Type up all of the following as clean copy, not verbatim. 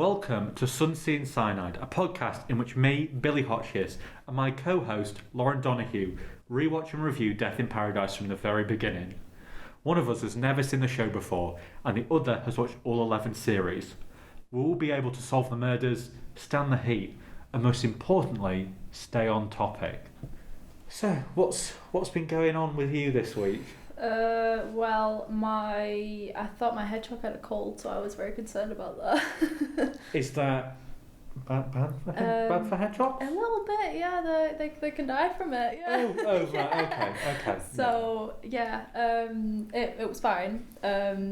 Welcome to Sun, Sea and Cyanide, a podcast in which me, Billy Hotchkiss, and my co-host, Lauren Donahue, rewatch and review Death in Paradise from the very beginning. One of us has never seen the show before, and the other has watched all 11 series. We will be able to solve the murders, stand the heat, and most importantly, stay on topic. So, what's been going on with you this week? I thought my hedgehog had a cold, so I was very concerned about that. Is that bad for hedgehogs? A little bit, yeah. They can die from it. Yeah. Oh, right, okay. So yeah, it was fine.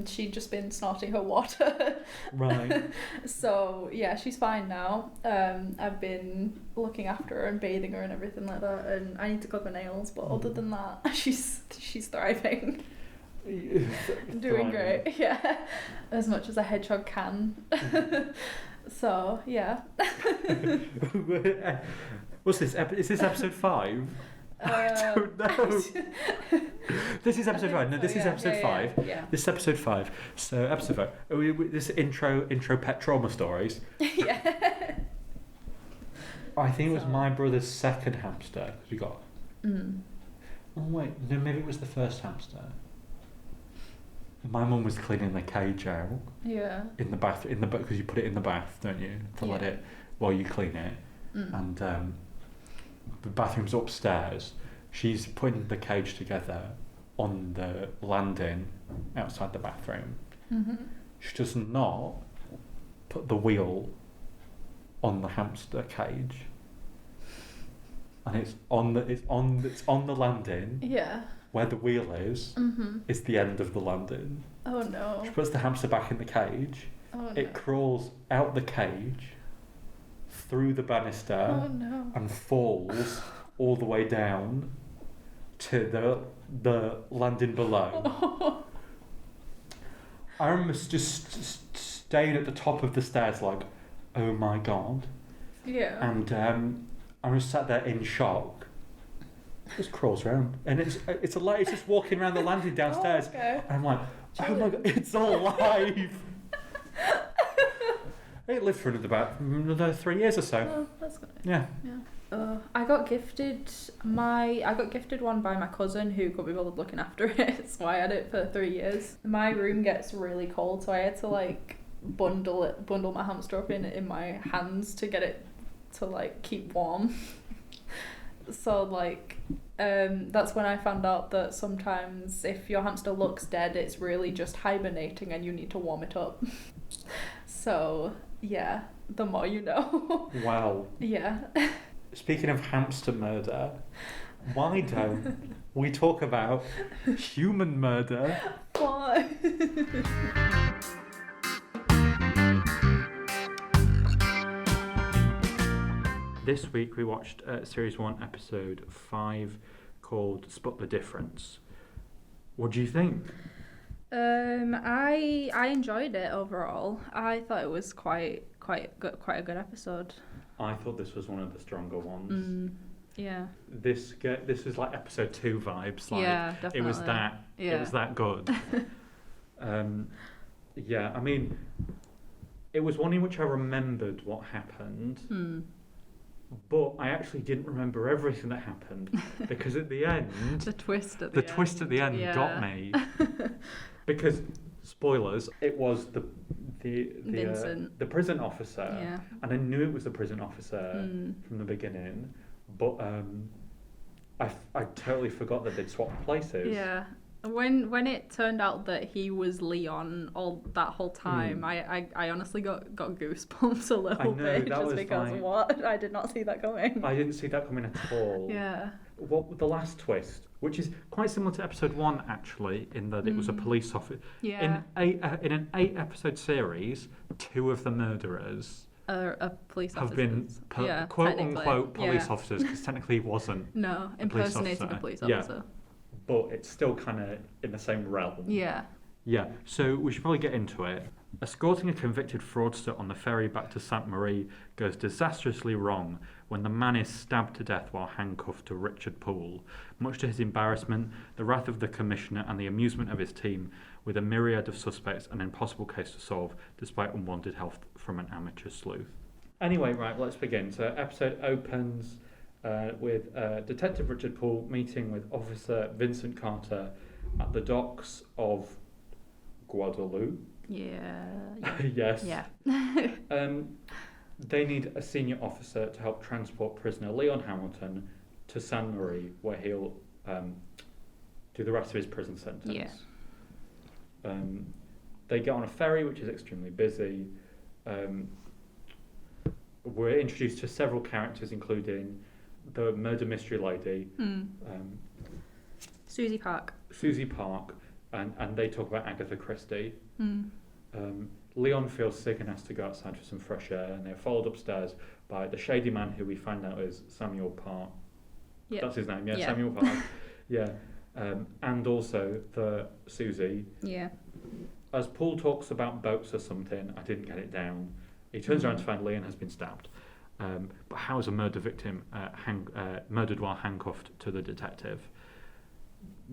She'd just been snorting her water. Right. So yeah, she's fine now. I've been looking after her and bathing her and everything like that, and I need to clip her nails. But other than that, she's thriving. Doing great. Yeah, as much as a hedgehog can. So yeah. What's this? Is this episode 5? I don't know. This is episode 5. No, this is episode 5. Yeah. This is episode 5. So episode 5. This intro pet trauma stories. Yeah. I think it was my brother's second hamster. We got. Mm. Oh wait, no, maybe it was the first hamster. My mum was cleaning the cage out. Yeah. In the bath, because you put it in the bath, don't you, to let it while you clean it. Mm. And the bathroom's upstairs. She's putting the cage together on the landing outside the bathroom. Mm-hmm. She does not put the wheel on the hamster cage, and it's on the landing. Yeah. Where the wheel is the end of the landing. Oh no. She puts the hamster back in the cage. Oh no. It crawls out the cage, through the banister, and falls all the way down to the landing below. Oh. I remember just staying at the top of the stairs like, oh my god. Yeah. And I was sat there in shock. Just crawls around, and it's just walking around the landing downstairs. Oh, okay. And I'm like, oh my god, it's alive. It lived for another 3 years or so. Oh, that's good. Yeah. I got gifted one by my cousin who couldn't be bothered looking after it, so I had it for 3 years. My room gets really cold, so I had to like bundle my hamster up in my hands to get it to like keep warm. So like that's when I found out that sometimes if your hamster looks dead, it's really just hibernating and you need to warm it up. So yeah, the more you know. Wow. Yeah. Speaking of hamster murder, why don't we talk about human murder? Why? This week we watched Series 1, Episode 5, called Spot the Difference. What do you think? I enjoyed it overall. I thought it was quite a good episode. I thought this was one of the stronger ones. Yeah. This was like Episode 2 vibes. Like, yeah, definitely. It was that. Yeah. It was that good. Yeah, I mean, it was one in which I remembered what happened. But I actually didn't remember everything that happened because at the end, the twist at the end got me. Because spoilers, it was the prison officer, and I knew it was the prison officer from the beginning, but I totally forgot that they'd swapped places. Yeah. When it turned out that he was Leon that whole time, I honestly got goosebumps a little bit just because what? I did not see that coming. I didn't see that coming at all. Yeah. What the last twist, which is quite similar to Episode 1 actually, in that it was a police officer. Yeah. In an 8-episode series, 2 of the murderers police have officers. been quote unquote police officers, because technically he wasn't. No, impersonating a police officer. Yeah. But it's still kind of in the same realm. Yeah. Yeah, so we should probably get into it. Escorting a convicted fraudster on the ferry back to Sainte Marie goes disastrously wrong when the man is stabbed to death while handcuffed to Richard Poole, much to his embarrassment, the wrath of the commissioner and the amusement of his team, with a myriad of suspects an impossible case to solve despite unwanted help from an amateur sleuth. Anyway, right, let's begin. So episode opens with Detective Richard Poole meeting with Officer Vincent Carter at the docks of Guadeloupe. Yeah. Yes. Yeah. They need a senior officer to help transport prisoner Leon Hamilton to Sainte Marie, where he'll do the rest of his prison sentence. Yeah. They get on a ferry, which is extremely busy. We're introduced to several characters, including the murder mystery lady, Susie Park. And they talk about Agatha Christie. Mm. Leon feels sick and has to go outside for some fresh air, and they're followed upstairs by the shady man who we find out is Samuel Park. Yep. That's his name, yeah, Yeah. Samuel Park. Yeah. And also the Susie. Yeah. As Paul talks about boats or something, I didn't get it down. He turns around to find Leon has been stabbed. But how is a murder victim murdered while handcuffed to the detective?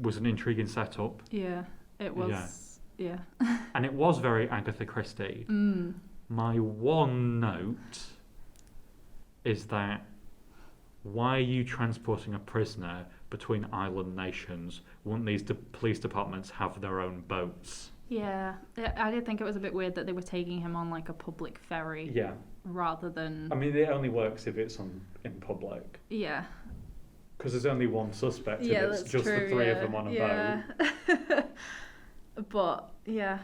Was an intriguing setup. Yeah. It was. Yeah. And it was very Agatha Christie. Mm. My one note is that why are you transporting a prisoner between island nations? Wouldn't these police departments have their own boats? Yeah. I did think it was a bit weird that they were taking him on like a public ferry. Yeah. Rather than. I mean, it only works if it's in public. Yeah. Because there's only one suspect Yeah, and it's that's just true, the three of them on a boat. But yeah,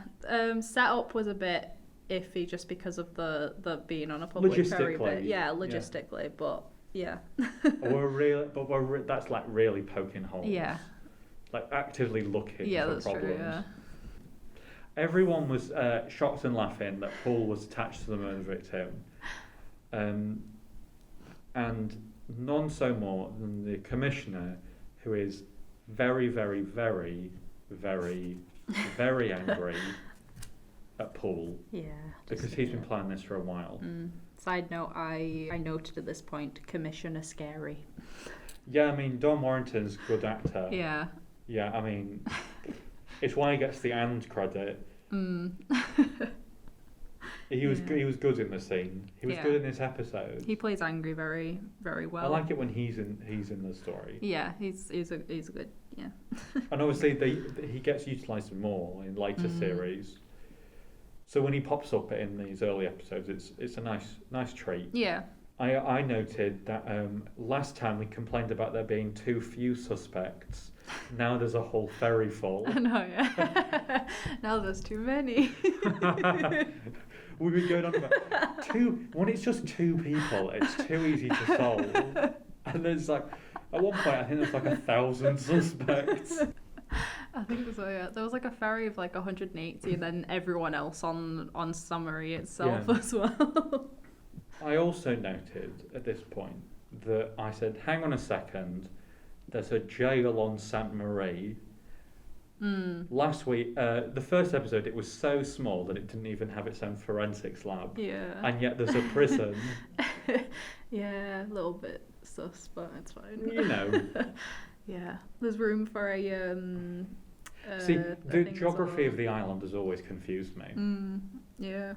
setup was a bit iffy just because of the being on a public ferry bit. Yeah, logistically, but yeah. That's like really poking holes. Yeah. Like actively looking for that's problems. True, yeah. Everyone was shocked and laughing that Paul was attached to the murder victim. And none so more than the commissioner, who is very, very, very, very, very angry at Paul. Yeah. Because he's been planning this for a while. Side note, I noted at this point, Commissioner Scary. Yeah, I mean, Don Warrington's a good actor. Yeah. Yeah, I mean, it's why he gets the "and" credit. He was good in the scene. He was good in this episode. He plays angry very, very well. I like it when he's in the story. Yeah, he's a good, yeah. And obviously he gets utilised more in later series. So when he pops up in these early episodes, it's a nice treat. Yeah. I noted that last time we complained about there being too few suspects. Now there's a whole ferry full. I know, yeah. Now there's too many. We've been going on about when it's just two people, it's too easy to solve. And there's like, at one point, I think there's like 1,000 suspects. I think so, yeah. There was like a ferry of like 180 and then everyone else on Summary itself as well. I also noted at this point that I said, hang on a second, there's a jail on Sainte Marie. Last week, the first episode, it was so small that it didn't even have its own forensics lab. Yeah. And yet there's a prison. Yeah, a little bit sus, but it's fine. You know. Yeah. There's room for a See, the geography of the island has always confused me. Yeah.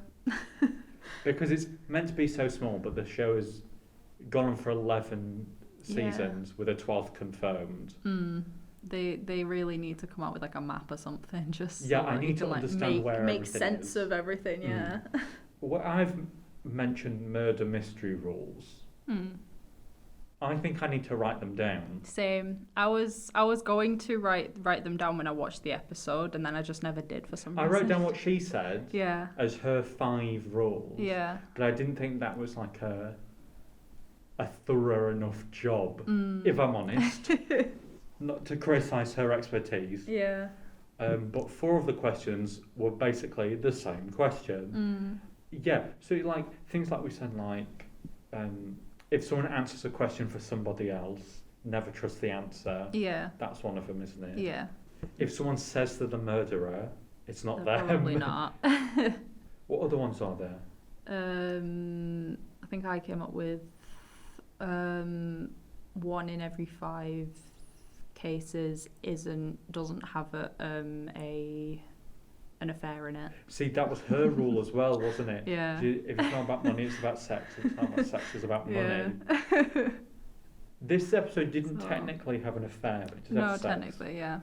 Because it's meant to be so small, but the show has gone on for 11 seasons with a 12th confirmed. They really need to come out with like a map or something. Just yeah, so I need to understand where make everything sense is. of everything. Yeah. Well, I've mentioned murder mystery rules. I think I need to write them down. Same. I was going to write them down when I watched the episode, and then I just never did for some reason. I wrote down what she said. Yeah. As her 5 rules. Yeah. But I didn't think that was like a thorough enough job, if I'm honest. Not to criticise her expertise. Yeah. But 4 of the questions were basically the same question. Yeah. So like things like we said, like if someone answers a question for somebody else, never trust the answer. Yeah. That's one of them, isn't it? Yeah. If someone says they're the murderer, It's not They're them. probably not. What other ones are there? I think I came up with 1 in every 5 cases doesn't have an affair in it. See, that was her rule as well, wasn't it? Yeah. If it's not about money, it's about sex. If it's not about sex, it's about money. This episode didn't technically have an affair, but it did have sex. No, technically, yeah.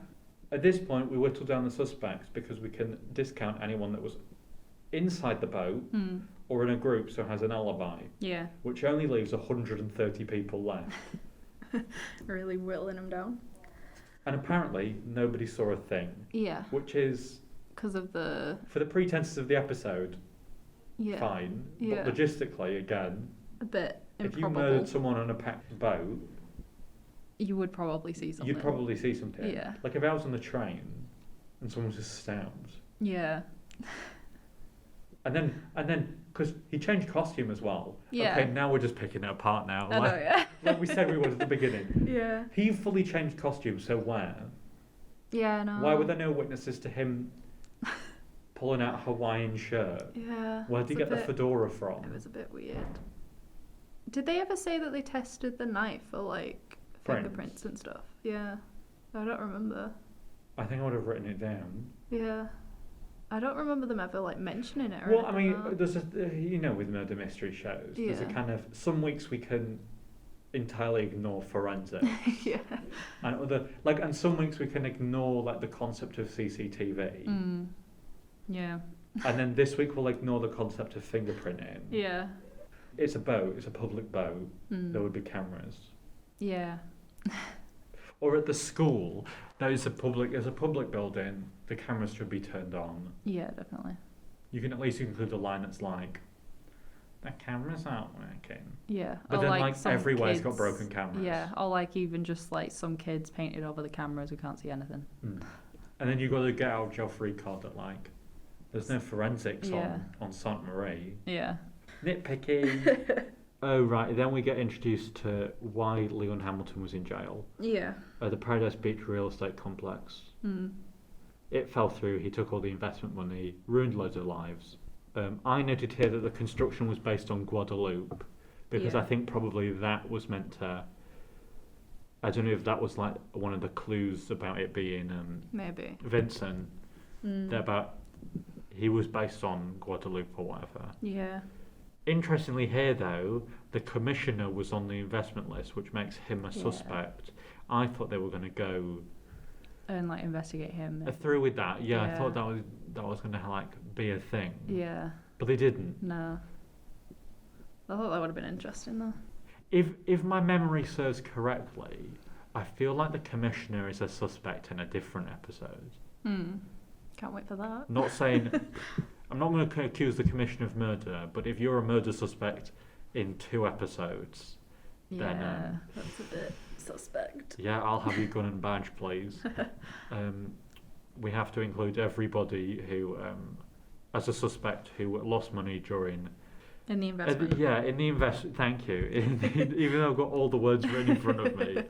At this point, we whittled down the suspects because we can discount anyone that was inside the boat or in a group, so has an alibi. Yeah. Which only leaves 130 people left. Really whittling them down. And apparently, nobody saw a thing. Yeah. Which is... Because of the... For the pretenses of the episode, fine. Yeah. But logistically, again... A bit improbable. If you murdered someone on a packed boat... You would probably see something. You'd probably see something. Yeah. Like if I was on the train and someone was just stabbed. Yeah. And then, because he changed costume as well. Yeah. Okay, now we're just picking it apart now. I know, yeah. Like we said we would at the beginning. Yeah. He fully changed costume, so where? Yeah, I know. Why were there no witnesses to him pulling out a Hawaiian shirt? Yeah. Where did he get the fedora from? It was a bit weird. Did they ever say that they tested the knife for, like, fingerprints and stuff? Yeah. I don't remember. I think I would have written it down. Yeah. I don't remember them ever, like, mentioning it or Well, I mean, like there's a, with murder mystery shows, there's a kind of, some weeks we can entirely ignore forensics. Yeah. And some weeks we can ignore, like, the concept of CCTV. Yeah. And then this week we'll ignore the concept of fingerprinting. Yeah. It's a boat, it's a public boat. There would be cameras. Yeah. Or at the school, there's a public building, the cameras should be turned on. Yeah, definitely. You can at least include a line that's like, the cameras aren't working. Yeah. But or then like everywhere's kids, got broken cameras. Yeah, or like even just like some kids painted over the cameras who can't see anything. And then you've got to get out of jail free card that like, there's no forensics on Sainte Marie. Yeah. Nitpicky. Oh, right. Then we get introduced to why Leon Hamilton was in jail. Yeah. The Paradise Beach real estate complex. It fell through. He took all the investment money, ruined loads of lives. I noted here that the construction was based on Guadeloupe because I think probably that was meant to... I don't know if that was like one of the clues about it being maybe Vincent. About he was based on Guadeloupe or whatever. Yeah. Interestingly here though, the commissioner was on the investment list, which makes him a suspect. I thought they were going to go and like investigate him. Through with that. Yeah, I thought that was going to like be a thing. Yeah. But they didn't. No. I thought that would have been interesting though. If my memory serves correctly, I feel like the commissioner is a suspect in a different episode. Can't wait for that. Not saying I'm not going to accuse the commissioner of murder, but if you're a murder suspect in 2 episodes, then that's a bit suspect. Yeah, I'll have your gun and badge, please. We have to include everybody who, as a suspect, who lost money during. In the investment. In the investment. Thank you. Even though I've got all the words written in front of me,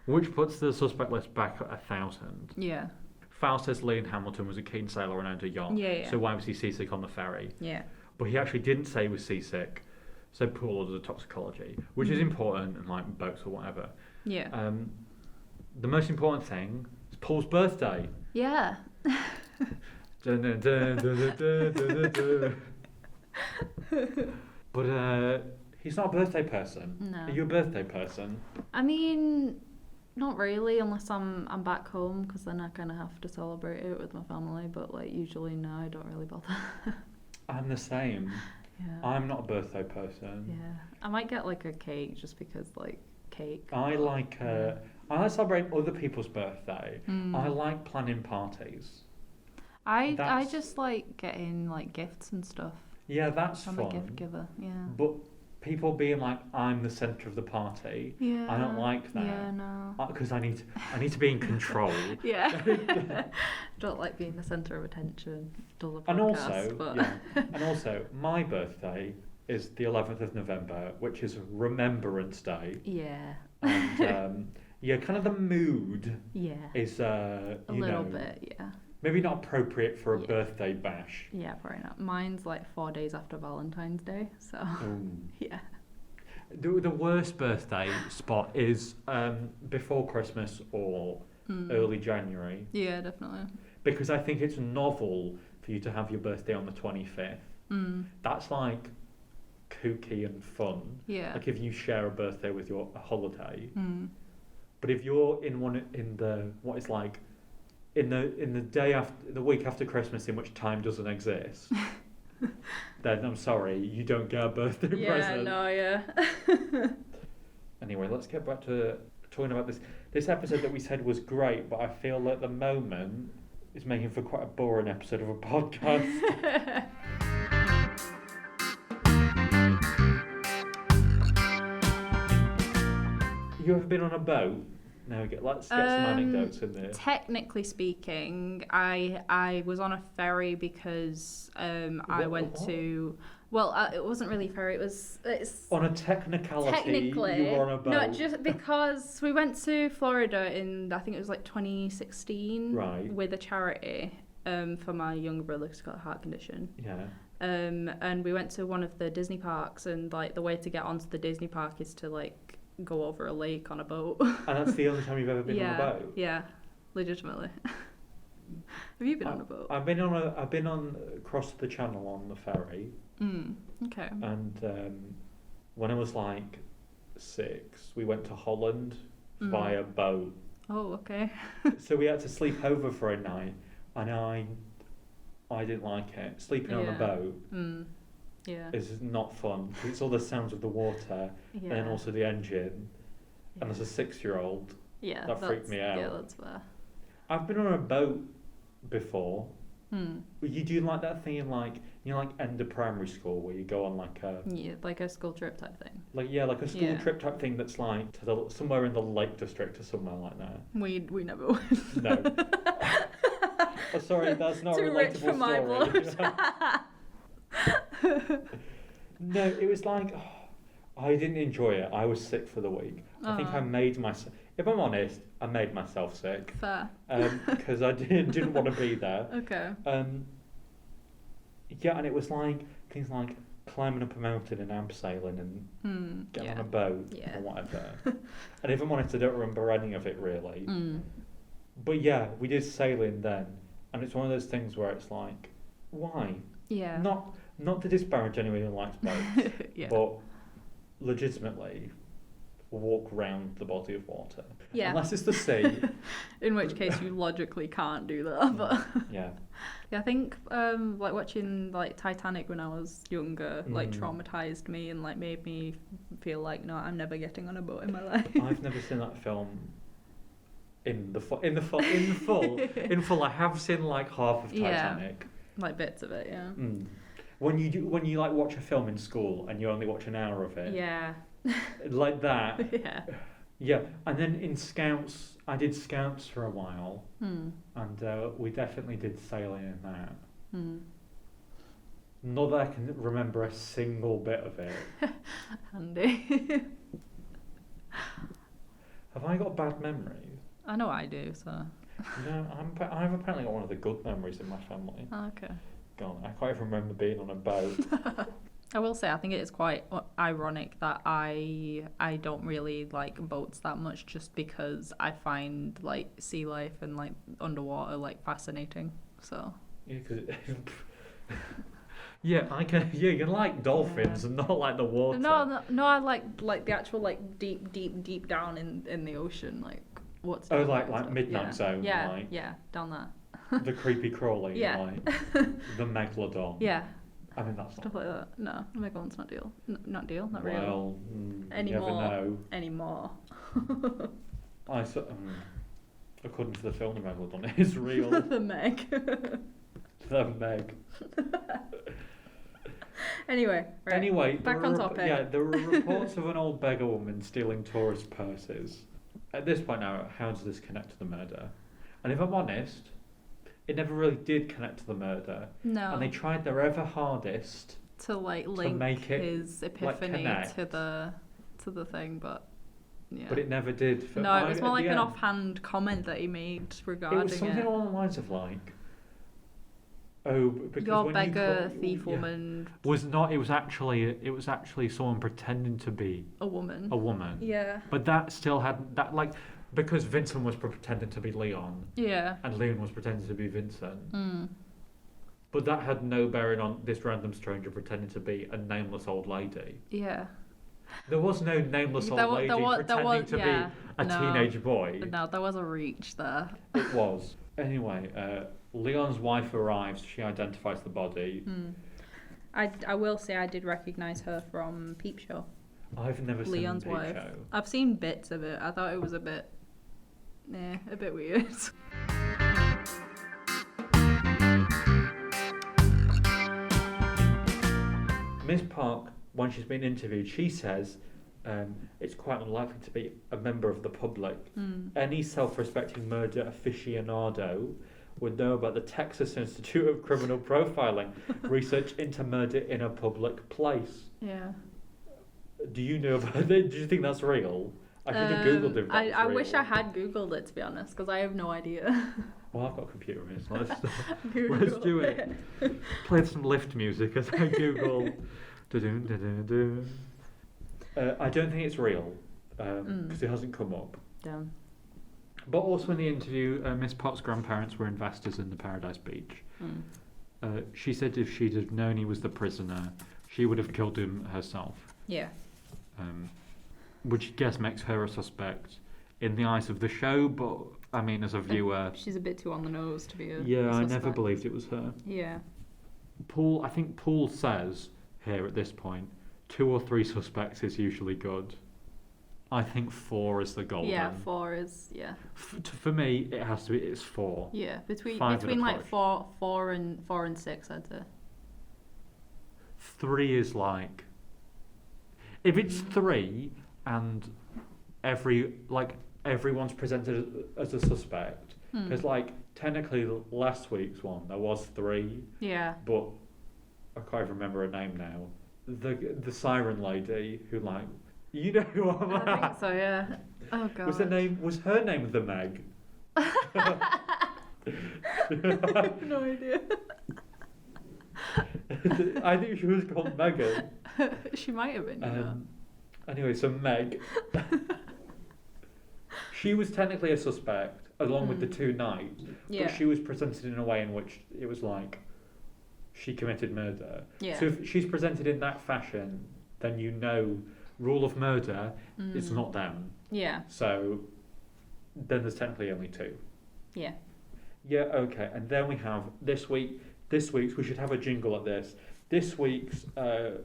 which puts the suspect list back at 1,000. Yeah. Faust says Leon Hamilton was a keen sailor and owned a yacht. Yeah. So why was he seasick on the ferry? Yeah. But he actually didn't say he was seasick. So pool ordered the toxicology, which is important in like boats or whatever. Yeah. The most important thing is Paul's birthday. Yeah. Dun, dun, dun, dun, dun, dun, dun, dun. But he's not a birthday person. No. Are you a birthday person? I mean, not really, unless I'm back home, because then I kind of have to celebrate it with my family. But like usually, no, I don't really bother. I'm the same. Yeah. I'm not a birthday person. Yeah. I might get like a cake just because like cake. I like celebrate other people's birthday. I like planning parties. I just like getting like gifts and stuff. Yeah, that's I'm fun. a gift giver. Yeah. But people being like, I'm the centre of the party. Yeah. I don't like that. Yeah, no. Because I need to be in control. Yeah. Don't like being the centre of attention. Dull And also, my birthday is the 11th of November, which is Remembrance Day. Yeah. And kind of the mood. Yeah. Is a little bit. Yeah. maybe not appropriate for a birthday bash. Yeah, probably not. Mine's like 4 days after Valentine's Day, so yeah. The worst birthday spot is before Christmas or early January. Yeah, definitely. Because I think it's novel for you to have your birthday on the 25th. That's like kooky and fun. Yeah. Like if you share a birthday with your holiday. But if you're in the day after the week after Christmas, in which time doesn't exist, then I'm sorry, you don't get a birthday present. Yeah. Anyway, let's get back to talking about this episode that we said was great, but I feel at the moment it's making for quite a boring episode of a podcast. You ever been on a boat? No, let's get some anecdotes in there. Technically speaking, I was on a ferry because I went to. Well, it wasn't really a ferry. It's on a technicality. You were on a boat. No, just because we went to Florida in I think it was like 2016, right? With a charity for my younger brother who's got a heart condition. Yeah. And we went to one of the Disney parks, and like the way to get onto the Disney park is to like go over a lake on a boat. And that's the only time you've ever been on a boat? Yeah, legitimately. Have you been on a boat? I've been on across the channel on the ferry. Okay. And when I was like 6, we via Holland via boat. Oh, okay. So we had to sleep over for a night, and I didn't like it. Sleeping on a boat is not fun. It's all the sounds of the water and then also the engine. And as a 6-year-old, that freaked me out. Yeah, that's fair. I've been on a boat before. You do like that thing in like end of primary school where you go on like a school trip type thing. Like a school trip type thing that's like to somewhere in the Lake District or somewhere like that. We never went. No. Oh, sorry, that's not Too a relatable rich for my story. No, it was like I didn't enjoy it. I was sick for the week. I think I made myself. If I'm honest, I made myself sick. Fair. Because I didn't want to be there. Okay. Yeah, and it was like things like climbing up a mountain and abseiling and getting on a boat or whatever. And if I'm honest, I don't remember any of it really. But yeah, we did sailing then, and it's one of those things where it's like, why? Yeah. Not to disparage anyone who likes boats, but legitimately walk round the body of water. Yeah. Unless it's the sea. In which case you logically can't do that. But yeah. I think like watching like Titanic when I was younger like traumatized me and like made me feel like no, I'm never getting on a boat in my life. I've never seen that film in full. I have seen like half of Titanic. Like bits of it, yeah. When you like watch a film in school and you only watch an hour of it. Yeah. Like that. Yeah. Yeah, and then in Scouts, I did Scouts for a while, and we definitely did sailing in that. Not that I can remember a single bit of it. Handy. Have I got bad memories? I know I do, so. No, I've apparently got one of the good memories in my family. Oh, okay. God, I can't even remember being on a boat. I will say, I think it is quite ironic that I don't really like boats that much, just because I find like sea life and like underwater like fascinating. So. Yeah, cause you can like dolphins and not like the water. No, I like the actual like deep down in the ocean, like what's. Oh, like Midnight Zone. Yeah, like down there. The creepy crawling. Yeah. Like the megalodon. Yeah. I mean, that's stuff like that. No, Megalodon's not deal. Not real. Well, anymore. You never know. Anymore. According to the film, the Megalodon is real. The Meg. The Meg. Anyway, back on topic. Yeah, there were reports of an old beggar woman stealing tourist purses. At this point now, how does this connect to the murder? And if I'm honest, it never really did connect to the murder. No. And they tried their ever hardest to like link his epiphany to the thing, but yeah. But it never did. No, it was more like an offhand comment that he made regarding it. It was something along the lines of like, Oh, because Your when beggar, you thief woman. was not. It was actually someone pretending to be A woman. a woman. Yeah. But that still had that like because Vincent was pretending to be Leon. Yeah. And Leon was pretending to be Vincent. Mm. But that had no bearing on this random stranger pretending to be a nameless old lady. Yeah. There was no nameless old lady pretending to be a teenage boy. No, there was a reach there. It was. Anyway, Leon's wife arrives. She identifies the body. I will say I did recognise her from Peep Show. I've never Leon's seen Peep wife. Show. I've seen bits of it. I thought it was a bit weird. Miss Park, when she's been interviewed, she says it's quite unlikely to be a member of the public. Any self-respecting murder aficionado would know about the Texas Institute of Criminal Profiling research into murder in a public place. Yeah. Do you know about it? Do you think that's real? I should have Googled it. I wish I had Googled it, to be honest, because I have no idea. Well, I've got a computer here, so let's do it. Play some lift music as I Google. I don't think it's real because it hasn't come up. Damn. But also in the interview, Miss Potts' grandparents were investors in the Paradise Beach. She said if she'd have known he was the prisoner, she would have killed him herself. Yeah. Which I guess makes her a suspect in the eyes of the show, but I mean, as a viewer, she's a bit too on the nose to be a I suspect. never believed it was her. Yeah. I think Paul says here at this point, 2 or 3 suspects is usually good. I think 4 is the golden. Yeah, 4 is For me, it has to be. It's 4. Yeah, between like 4 and 6, I'd say. 3 is like if it's 3 and everyone's presented as a suspect because like technically last week's one there was 3. Yeah. But I can't even remember her name now. The siren lady who like you know who I'm at. I think so, yeah. Oh god. Was her name the Meg? I have no idea. I think she was called Megan. She might have been. Anyway, so Meg. She was technically a suspect along with the 2 knights, but she was presented in a way in which it was like she committed murder. Yeah. So if she's presented in that fashion, then you know rule of murder it's not them. Yeah. So then there's technically only 2. Yeah. Yeah, okay. And then we have this week's we should have a jingle at this. This week's Paul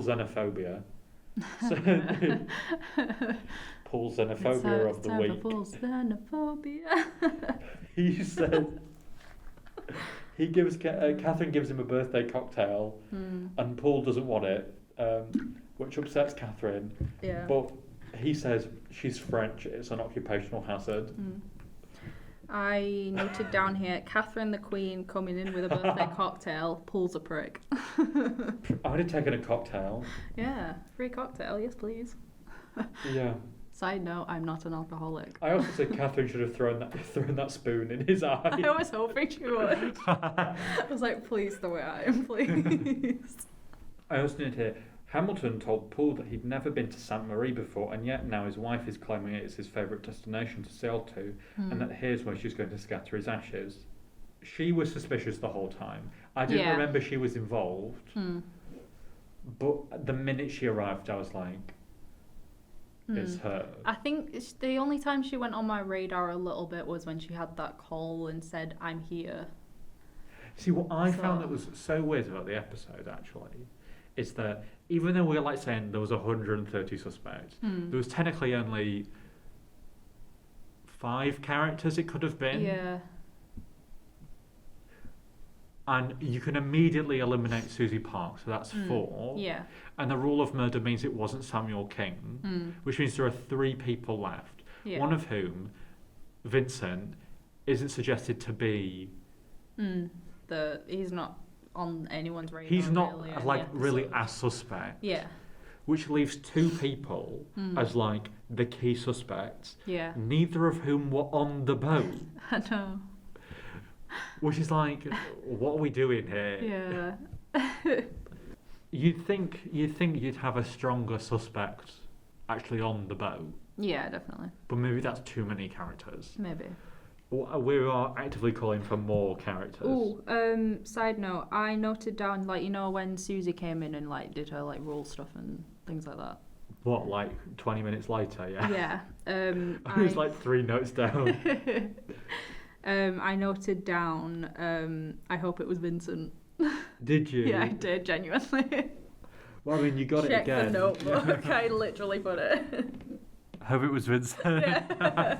xenophobia. So Paul xenophobia of the week. Paul xenophobia. He said he gives Catherine gives him a birthday cocktail, and Paul doesn't want it, which upsets Catherine. Yeah. But he says she's French. It's an occupational hazard. I noted down here, Catherine the Queen coming in with a birthday cocktail, Paul's a prick. I would have taken a cocktail. Yeah, free cocktail, yes please. Yeah. Side note, I'm not an alcoholic. I also said Catherine should have thrown that spoon in his eye. I was hoping she would. I was like, please throw it at him, please. I also did here, Hamilton told Paul that he'd never been to Sainte Marie before, and yet now his wife is claiming it's his favourite destination to sail to, and that here's where she's going to scatter his ashes. She was suspicious the whole time. I didn't remember she was involved, but the minute she arrived, I was like, it's her. I think the only time she went on my radar a little bit was when she had that call and said, I'm here. See, what I found that was so weird about the episode, actually, is that even though we're like saying there was 130 suspects, there was technically only 5 characters it could have been. Yeah. And you can immediately eliminate Susie Park, so that's 4. Yeah. And the rule of murder means it wasn't Samuel King, which means there are 3 people left. Yeah. One of whom, Vincent, isn't suggested to be. He's not on anyone's radar. He's not really a suspect. Yeah. Which leaves 2 people as like the key suspects. Yeah. Neither of whom were on the boat. I know. Which is like, what are we doing here? Yeah. You'd think you'd have a stronger suspect actually on the boat, Yeah, definitely. but maybe that's too many characters. Maybe. We are actively calling for more characters. Oh, side note, I noted down, like, you know, when Susie came in and, like, did her, like, rule stuff and things like that. What, like 20 minutes later? Yeah. Yeah. I was like 3 notes down. I noted down, I hope it was Vincent. Did you? Yeah, I did, genuinely. Well, I mean, you got Check it again. the notebook. I literally put it. Hope it was Vincent. Yeah.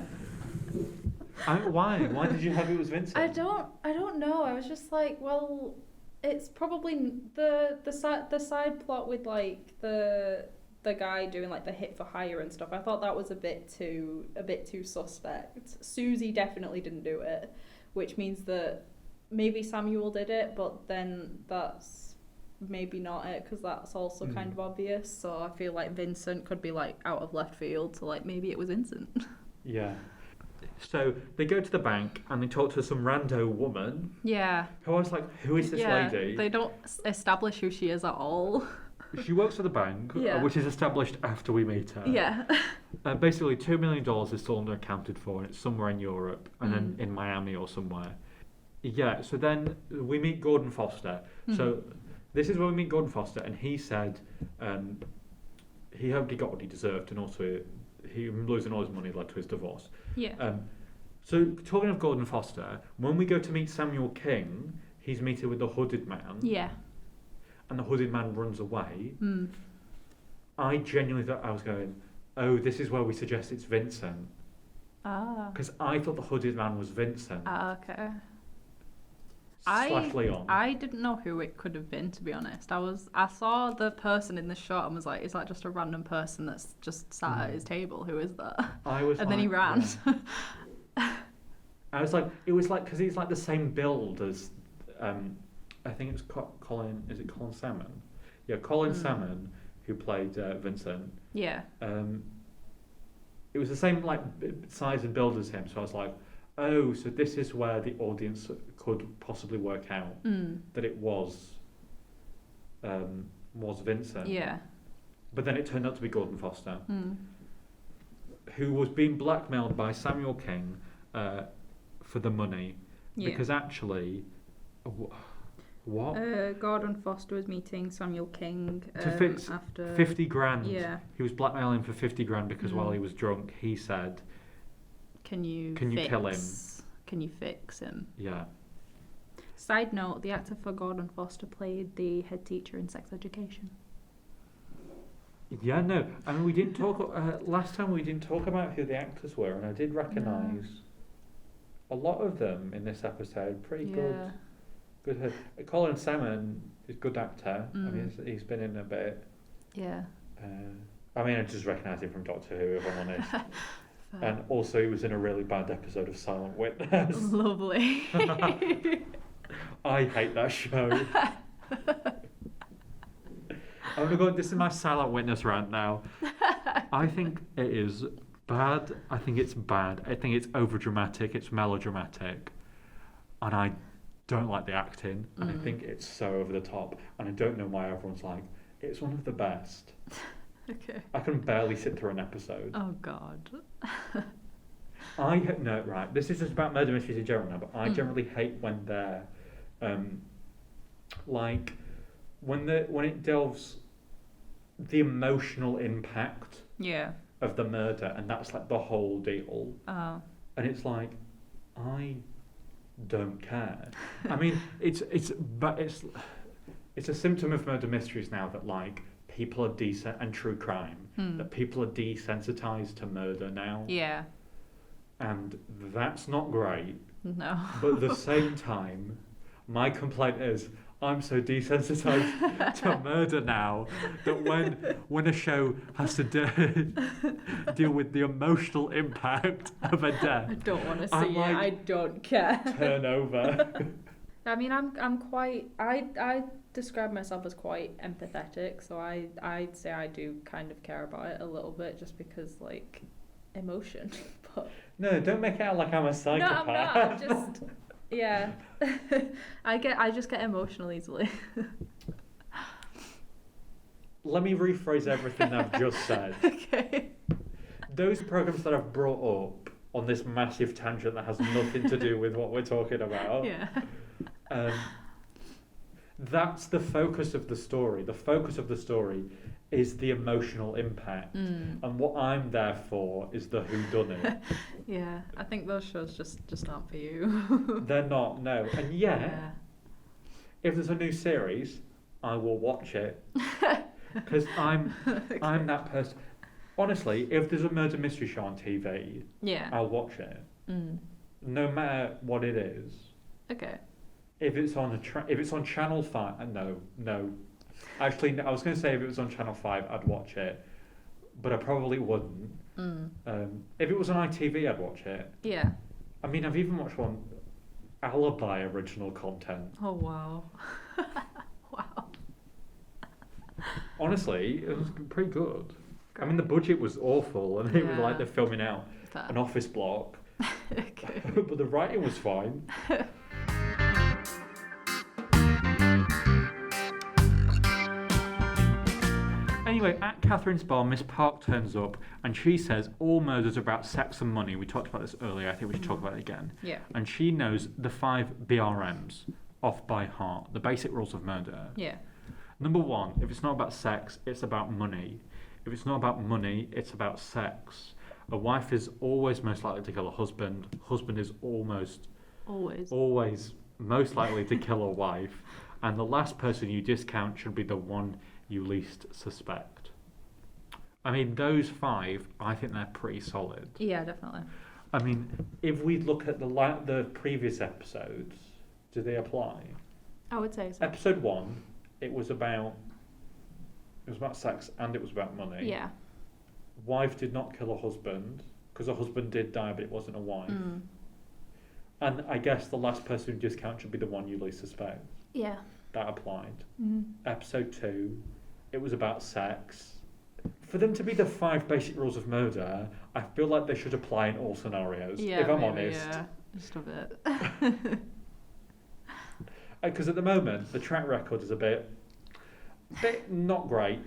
Why? Why did you hope it was Vincent? I don't know. I was just like, well, it's probably the side plot with like the guy doing like the hit for hire and stuff. I thought that was a bit too suspect. Susie definitely didn't do it, which means that maybe Samuel did it, but then that's maybe not it because that's also kind of obvious. So I feel like Vincent could be like out of left field, so like maybe it was Vincent. Yeah. So they go to the bank and they talk to some rando woman. Yeah. Who I was like, who is this lady? They don't establish who she is at all. She works for the bank, which is established after we meet her. Yeah. Basically, $2 million is still underaccounted for, and it's somewhere in Europe, and then in Miami or somewhere. Yeah, so then we meet Gordon Foster. So this is where we meet Gordon Foster, and he said he hoped he got what he deserved, and also him losing all his money led to his divorce. Yeah. So talking of Gordon Foster, when we go to meet Samuel King, he's meeting with the hooded man. Yeah. And the hooded man runs away. I genuinely thought, I was going, oh, this is where we suggest it's Vincent. Ah. Because I thought the hooded man was Vincent. Ah, okay. / Leon. I didn't know who it could have been, to be honest. I saw the person in the shot and was like, is that just a random person that's just sat at his table? Who is that? Then he ran. Yeah. I was like, it was like, because he's like the same build as, I think it's Colin, is it Colin Salmon? Yeah, Colin Salmon, who played Vincent. Yeah. It was the same like size and build as him, so I was like, oh, so this is where the audience could possibly work out that it was Vincent. Yeah. But then it turned out to be Gordon Foster, who was being blackmailed by Samuel King for the money, because actually, what? Gordon Foster was meeting Samuel King to fix after 50 grand. Yeah. He was blackmailing for 50 grand because while he was drunk, he said, Can you kill him? Can you fix him? Yeah. Side note, the actor for Gordon Foster played the head teacher in Sex Education. Yeah, no. I mean, we didn't talk... last time we didn't talk about who the actors were, and I did recognise a lot of them in this episode. Pretty good. Good. Colin Salmon is a good actor. I mean, he's been in a bit. Yeah. I mean, I just recognise him from Doctor Who, if I'm honest. And also, he was in a really bad episode of Silent Witness. Lovely. I hate that show. I'm gonna go. This is my Silent Witness rant now. I think it is bad. I think it's bad. I think it's overdramatic. It's melodramatic, and I don't like the acting. And I think it's so over the top. And I don't know why everyone's like, it's one of the best. Okay. I can barely sit through an episode. Oh God. No, right. This is just about murder mysteries in general now, but I generally hate when they're like when it delves the emotional impact of the murder, and that's like the whole deal. And it's like, I don't care. I mean, it's a symptom of murder mysteries now that like people are and true crime that people are desensitized to murder now. Yeah. And that's not great. No. But at the same time, my complaint is I'm so desensitized to murder now that when a show has to deal with the emotional impact of a death, I don't want to see I'm it. like, I don't care. Turn over. I mean, I'm quite. I describe myself as quite empathetic, so I'd say I do kind of care about it a little bit, just because like emotion. But no, don't make it out like I'm a psychopath. No, I'm not. Yeah. I just get emotional easily. Let me rephrase everything I've just said. Okay. Those programs that I've brought up on this massive tangent that has nothing to do with what we're talking about. Yeah. That's the focus of the story. The focus of the story is the emotional impact. And what I'm there for is the whodunit. Yeah, I think those shows just aren't for you. They're not, no. And yet, if there's a new series, I will watch it. Because I'm that person. Honestly, if there's a murder mystery show on TV, I'll watch it. No matter what it is. Okay. If it's on if it's on Channel 5, no. Actually, I was going to say if it was on Channel 5, I'd watch it, but I probably wouldn't. If it was on ITV, I'd watch it. Yeah. I mean, I've even watched one Alibi original content. Oh wow. Wow. Honestly, it was pretty good. Great. I mean, the budget was awful, and it was like they're filming out an office block. Okay. But the writing was fine. Anyway, at Catherine's bar, Miss Park turns up and she says all murders are about sex and money. We talked about this earlier. I think we should talk about it again. Yeah. And she knows the 5 BRMs off by heart, the basic rules of murder. Yeah. Number 1, if it's not about sex, it's about money. If it's not about money, it's about sex. A wife is always most likely to kill a husband. Husband is always most likely to kill a wife. And the last person you discount should be the one you least suspect. I mean, those 5, I think they're pretty solid. Yeah, definitely. I mean, if we look at the previous episodes, do they apply? I would say so. Episode 1, it was about sex and it was about money. Yeah. Wife did not kill a husband because a husband did die, but it wasn't a wife. And I guess the last person you discount should be the one you least suspect. Yeah. That applied. Episode 2, it was about sex. For them to be the 5 basic rules of murder, I feel like they should apply in all scenarios, if I'm honest. Yeah, just a bit. Because at the moment, the track record is a bit not great.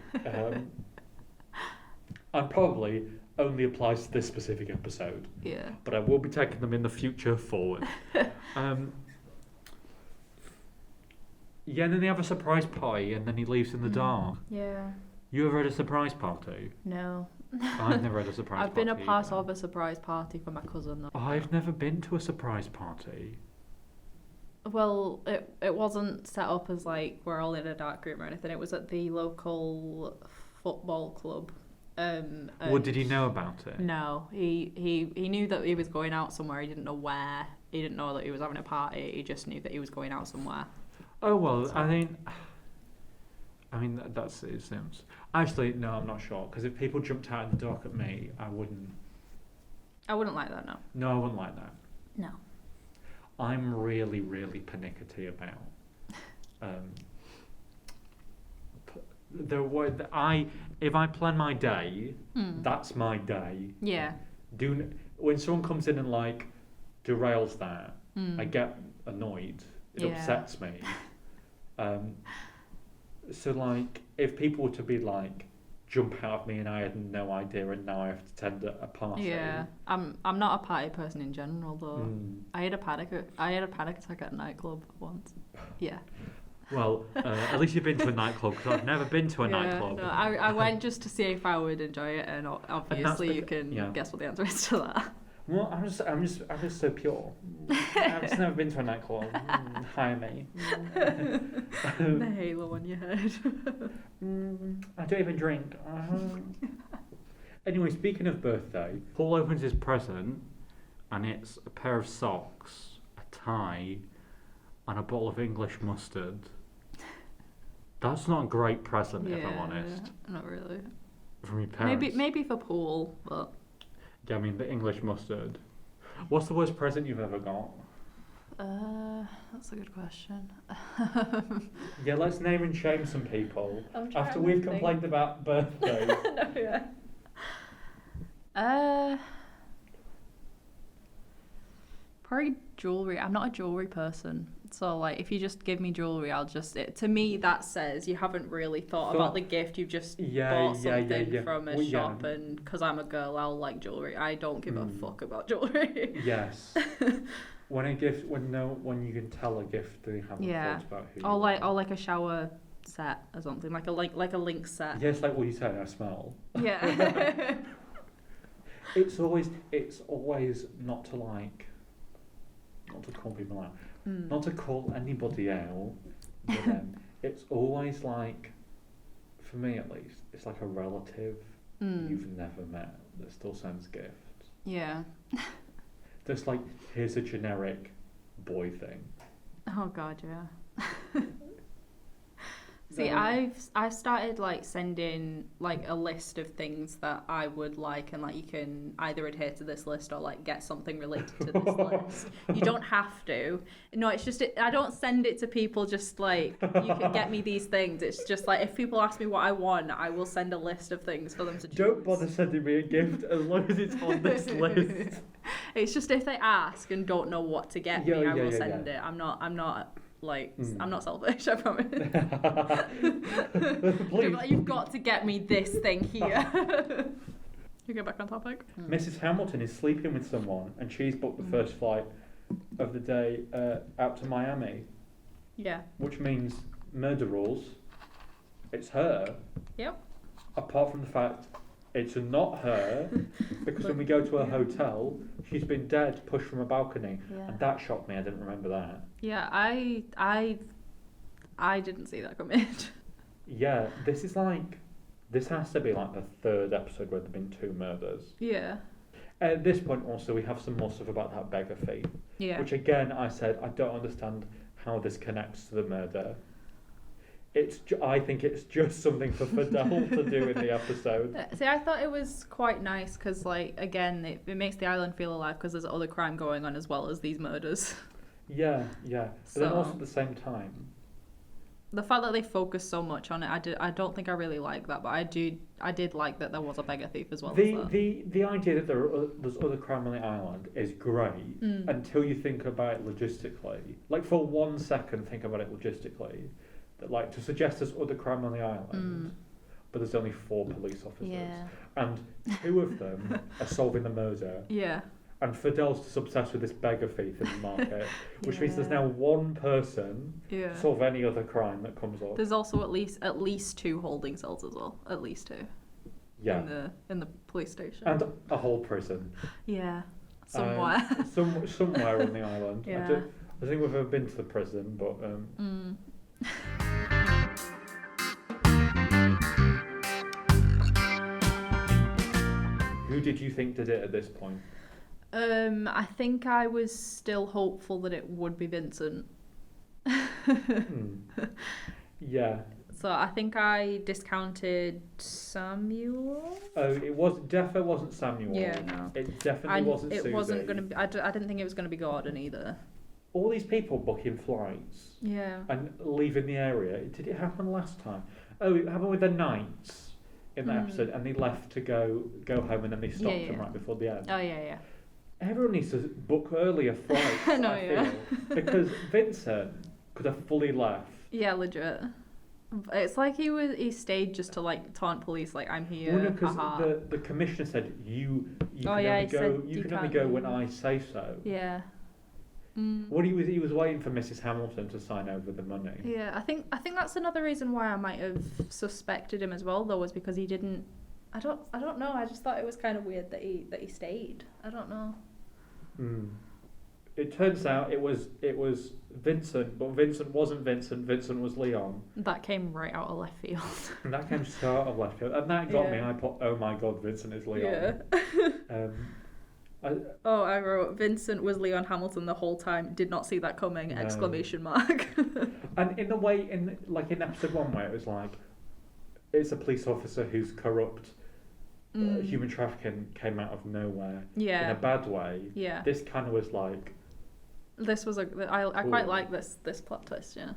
And probably only applies to this specific episode. Yeah. But I will be taking them in the future forward. Yeah, and then they have a surprise party and then he leaves in the dark. Yeah. You ever had a surprise party? No. I've never had a surprise party. I've been a part of a surprise party for my cousin though. I've never been to a surprise party. Well, it wasn't set up as like we're all in a dark room or anything. It was at the local football club. What did he know about it? No, he knew that he was going out somewhere. He didn't know where. He didn't know that he was having a party. He just knew that he was going out somewhere. Oh well, I mean that's it seems. Actually, no, I'm not sure because if people jumped out in the dark at me, I wouldn't. I wouldn't like that. No. No, I wouldn't like that. No. I'm really, really pernickety about. If I plan my day, that's my day. Yeah. When someone comes in and like derails that, I get annoyed. It upsets me. So like, if people were to be like, jump out of me and I had no idea and now I have to attend a party. Yeah, I'm not a party person in general though. I had a panic attack at a nightclub once. Yeah. Well, at least you've been to a nightclub because I've never been to a nightclub. No, I went just to see if I would enjoy it, and obviously you can guess what the answer is to that. Well, I'm just so pure. I've just never been to a nightclub. Hire me. The halo on your head. I don't even drink. Anyway, speaking of birthday, Paul opens his present, and it's a pair of socks, a tie, and a bottle of English mustard. That's not a great present, if I'm honest. Not really. From your parents. Maybe for Paul, but. Yeah, I mean the English mustard. What's the worst present you've ever got? That's a good question. Yeah, let's name and shame some people after we've complained about birthdays. No, yeah. Probably jewellery. I'm not a jewellery person. So, like, if you just give me jewellery, to me, that says you haven't really thought about the gift. You've just bought something from a shop, and because I'm a girl, I'll like jewellery. I don't give a fuck about jewellery. Yes. When you can tell a gift that you haven't thought about who. Or like a shower set or something, like a link set. Yes, like what you said. I smell. Yeah. It's always not to call people out, not to call anybody out, but it's always like, for me at least, it's like a relative you've never met that still sends gifts. Yeah. Just like, here's a generic boy thing. Oh God, yeah. See, I've started like sending like a list of things that I would like, and like you can either adhere to this list or like get something related to this list. You don't have to. No, it's just I don't send it to people just like you can get me these things. It's just like if people ask me what I want, I will send a list of things for them to choose. Don't bother sending me a gift as long as it's on this list. It's just if they ask and don't know what to get me, I will send it. I'm not I'm not selfish, I promise. You've got to get me this thing here. You go back on topic. Mrs. Hamilton is sleeping with someone, and she's booked the first flight of the day out to Miami. Yeah. Which means murder rules. It's her. Yep. Apart from the fact it's not her, because when we go to her hotel, she's been dead, pushed from a balcony, and that shocked me. I didn't remember that. Yeah, I didn't see that coming. Yeah, this has to be like the third episode where there've been 2 murders. Yeah. At this point, also, we have some more stuff about that beggar thief. Yeah. Which again, I said I don't understand how this connects to the murder. I think it's just something for Fidel to do in the episode. See, I thought it was quite nice because, like, again, it makes the island feel alive because there's other crime going on as well as these murders. Yeah. But then also at the same time, the fact that they focus so much on it, I don't think I really like that, but I did like that there was a beggar thief as well. The idea that there's other crime on the island is great until you think about it logistically. Like, for 1 second, think about it logistically. That, like, to suggest there's other crime on the island, but there's only 4 police officers, and 2 of them are solving the murder. Yeah. And Fidel's just obsessed with this beggar thief in the market, which means there's now 1 person to solve any other crime that comes up. There's also at least 2 holding cells as well. At least 2. Yeah. In the police station. And a whole prison. Yeah. Somewhere. Somewhere on the island. Yeah. I think we've ever been to the prison, but. Who did you think did it at this point? I think I was still hopeful that it would be Vincent. Yeah. So I think I discounted Samuel. Oh, definitely wasn't Samuel. Yeah, no. It definitely wasn't Susie. It wasn't going to be. I didn't think it was going to be Gordon either. All these people booking flights. Yeah. And leaving the area. Did it happen last time? Oh, it happened with the Knights in that episode, and they left to go home, and then they stopped them right before the end. Oh yeah. Everyone needs to book earlier flights. I feel, because Vincent could have fully left. Yeah, legit. It's like he stayed just to like taunt police, like I'm here. Well, no, because the commissioner said you can only go when I say so. Yeah. Well, he was waiting for Mrs. Hamilton to sign over the money. Yeah, I think that's another reason why I might have suspected him as well, though, was because he didn't. I don't know. I just thought it was kind of weird that he stayed. I don't know. It turns out it was Vincent, but Vincent wasn't Vincent. Vincent was Leon. That came right out of left field. And that came so out of left field, and that got me. I put, oh my god, Vincent is Leon. Yeah. I wrote Vincent was Leon Hamilton the whole time. Did not see that coming! No. Exclamation mark. And in the way, in episode 1, where it was like, it's a police officer who's corrupt. Human trafficking came out of nowhere. Yeah. In a bad way. Yeah. This kind of was like. This was I quite like this plot twist. Yeah.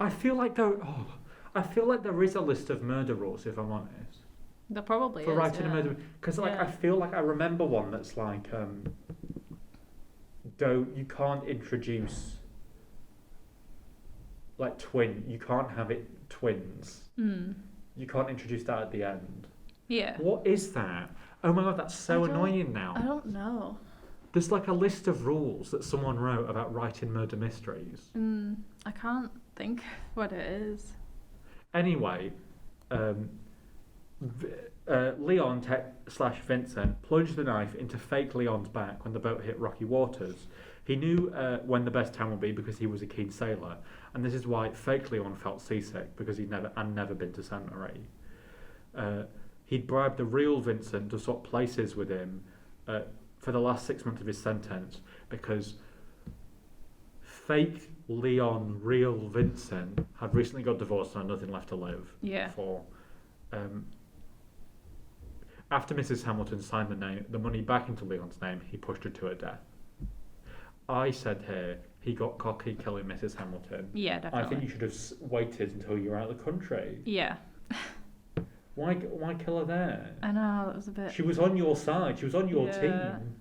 I feel like there is a list of murder rules, if I'm honest. There probably for writing a murder, because I feel like I remember one that's like you can't introduce like you can't have it twins. You can't introduce that at the end. Yeah. What is that? Oh my god, that's so annoying I now. don't know. There's like a list of rules that someone wrote about writing murder mysteries. I can't think what it is. Anyway, Leon / Vincent plunged the knife into fake Leon's back when the boat hit rocky waters. He knew when the best time would be because he was a keen sailor, and this is why fake Leon felt seasick because he'd never been to Saint Marie. He'd bribed the real Vincent to swap places with him for the last 6 months of his sentence because fake Leon, real Vincent had recently got divorced and had nothing left to live for. After Mrs. Hamilton signed the money back into Leon's name, he pushed her to her death. I said here he got cocky killing Mrs. Hamilton. Yeah, definitely. I think you should have waited until you were out of the country. Yeah. Why kill her there? I know, it was a bit... She was on your side. She was on your team.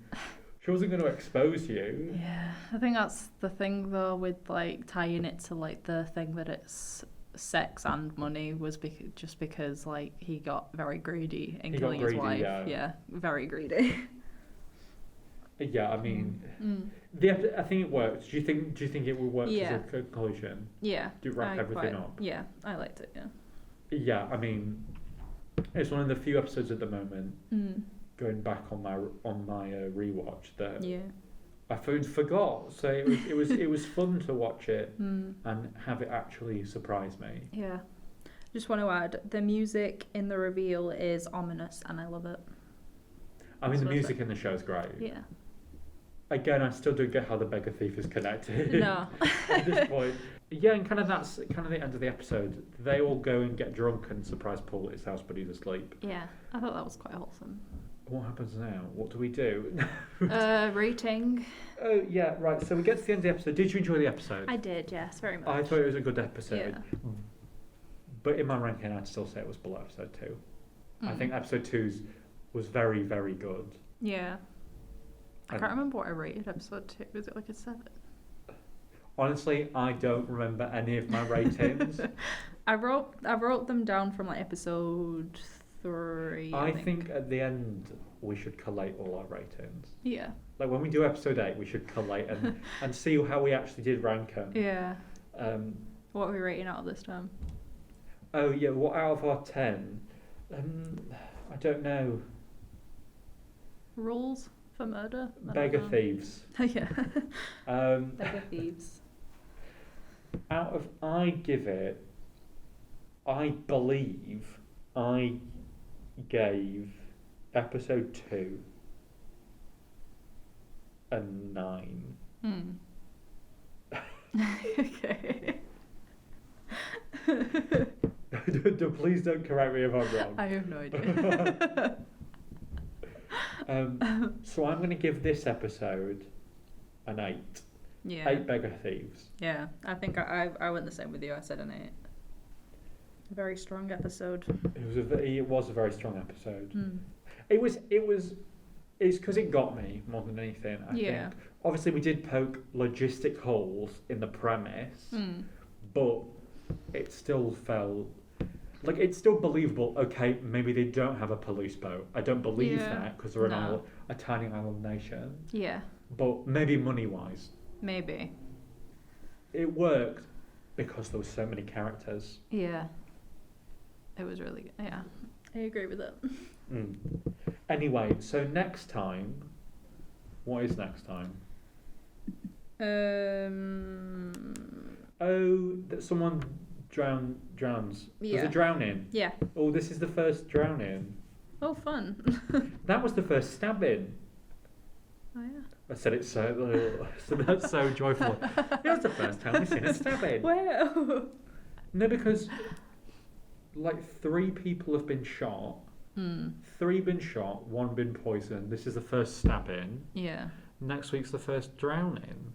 She wasn't going to expose you. Yeah, I think that's the thing though with like tying it to like the thing that it's sex and money was just because like he got very greedy in killing his wife. Yeah, very greedy. Yeah, I mean, I think it worked. Do you think it will work as a conclusion? Yeah. Do you wrap everything up? Yeah, I liked it. Yeah. Yeah, I mean, it's one of the few episodes at the moment. Going back on my rewatch that I forgot. So it was fun to watch it and have it actually surprise me. Yeah. Just want to add, the music in the reveal is ominous, and I love it. I mean, the music in the show is great. Yeah. Again, I still don't get how the beggar thief is connected. No. At this point. Yeah, and that's kind of the end of the episode. They all go and get drunk and surprise Paul at his house, but he's asleep. Yeah, I thought that was quite wholesome. What happens now? What do we do? Rating. Oh, yeah, right. So we get to the end of the episode. Did you enjoy the episode? I did, yes, very much. I thought it was a good episode. Yeah. But in my ranking, I'd still say it was below episode 2. I think episode 2 was very, very good. Yeah. I can't remember what I rated episode 2. Was it like a 7? Honestly, I don't remember any of my ratings. I wrote them down from like episode 3. I think at the end we should collate all our ratings. Yeah. Like when we do episode 8, we should collate and see how we actually did rank them. Yeah. What are we rating out of this time? Oh yeah, what out of our 10? I don't know. Rules for murder? Beggar thieves. Yeah. Beggar thieves. I believe I gave episode 2 a 9. Okay. Please don't correct me if I'm wrong. I have no idea. So I'm going to give this episode an 8. Yeah. 8 beggar thieves. Yeah, I think I went the same with you. I said an 8. A very strong episode. It was a very strong episode. It's because it got me more than anything. I think. Obviously, we did poke logistic holes in the premise, but it still felt like it's still believable. Okay, maybe they don't have a police boat. I don't believe that because they're a tiny island nation. Yeah. But maybe money-wise. Maybe. It worked because there were so many characters. Yeah. It was really good. Yeah. I agree with it. Anyway, so next time, what is next time? That someone drowns. Yeah. There's a drowning. Yeah. Oh, this is the first drowning. Oh, fun. That was the first stabbing. Oh, yeah. I said it so that's so joyful. It was the first time we've seen a stabbing. Wow. No, because like 3 people have been shot. 3 been shot, 1 been poisoned. This is the first stabbing. Yeah. Next week's the first drowning.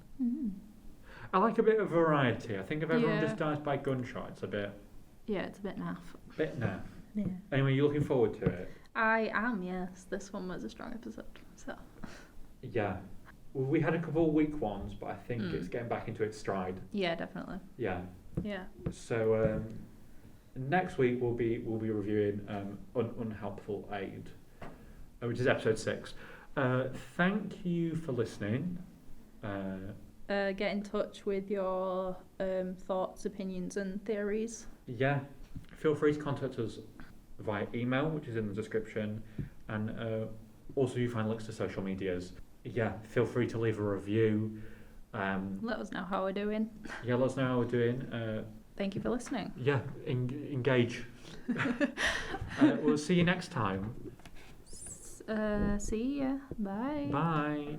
I like a bit of variety. I think if everyone just dies by gunshot, it's a bit... Yeah, it's a bit naff. Bit naff. Yeah. Anyway, you're looking forward to it? I am, yes. This one was a strong episode, so... Yeah. We had a couple of weak ones, but I think it's getting back into its stride. Yeah, definitely. Yeah. Yeah. So next week we'll be reviewing Unhelpful Aid, which is episode 6. Thank you for listening. Get in touch with your thoughts, opinions, and theories. Yeah, feel free to contact us via email, which is in the description, and also you find links to social medias. Yeah, feel free to leave a review. Let us know how we're doing. Yeah, let us know how we're doing. Thank you for listening. Yeah, engage. We'll see you next time. See ya. Bye. Bye.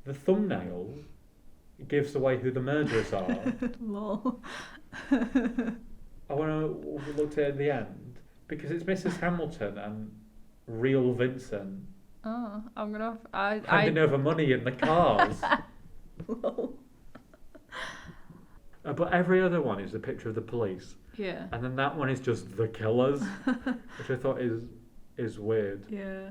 The thumbnail gives away who the murderers are. Lol. I want to look at it at the end because it's Mrs. Hamilton and real Vincent Oh, I'm gonna. handing over money in the cars. Lol. But every other one is a picture of the police, Yeah. and then that one is just the killers, which I thought is weird. Yeah.